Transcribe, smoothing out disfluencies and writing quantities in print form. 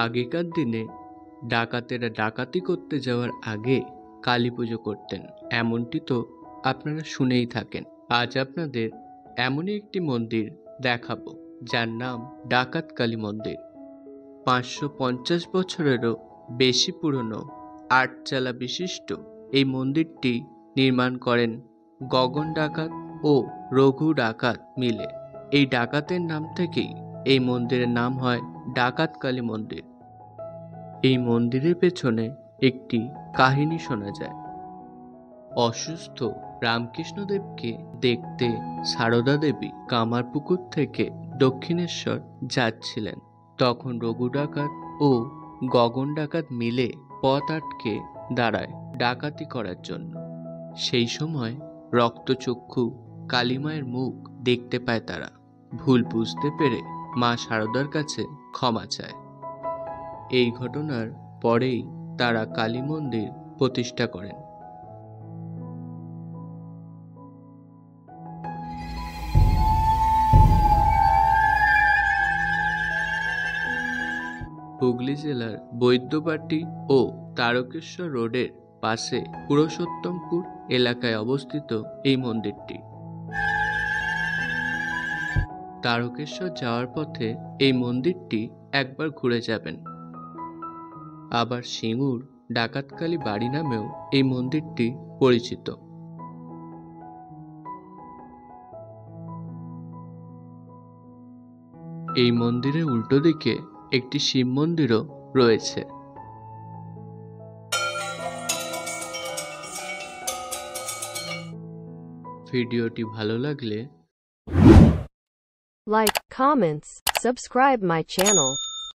আগেকার দিনে ডাকাতেরা ডাকাতি করতে যাওয়ার আগে কালী পুজো করতেন, এমনটি তো আপনারা শুনেই থাকেন। আজ আপনাদের এমনই একটি মন্দির দেখাবো যার নাম ডাকাত কালী মন্দির। 550 বছরেরও বেশি পুরনো আটচালা বিশিষ্ট এই মন্দিরটি নির্মাণ করেন গগন ডাকাত ও রঘু ডাকাত মিলে। এই ডাকাতের নাম থেকেই এই মন্দিরের নাম হয় ডাকাত কালী মন্দির। এই মন্দিরের পেছনে একটি কাহিনী শোনা যায়। অসুস্থ রামকৃষ্ণদেবকে দেখতে সারদা দেবী কামারপুকুর থেকে দক্ষিণেশ্বর যাচ্ছিলেন। তখন রঘু ডাকাত ও গগন ডাকাত মিলে পথ আটকে দাঁড়ায় ডাকাতি করার জন্য। সেই সময় রক্তচক্ষু কালীমায়ের মুখ দেখতে পায় তারা। ভুল বুঝতে পেরে মা সারদার কাছে ক্ষমা চায়। এই ঘটনার পরেই তারা কালী মন্দির প্রতিষ্ঠা করেন। হুগলি জেলার বৈদ্যবাটি ও তারকেশ্বর রোডের পাশে পুরুষোত্তমপুর এলাকায় অবস্থিত এই মন্দিরটি। তারকেশ্বর যাওয়ার পথে এই মন্দিরটি একবার ঘুরে যাবেন। আবার সিঙ্গুর ডাকাতকালী বাড়ি নামেও এই মন্দিরটি পরিচিত। এই মন্দিরের উল্টো দিকে একটি শিব মন্দিরও রয়েছে। ভিডিওটি ভালো লাগলে like, comments, subscribe my channel.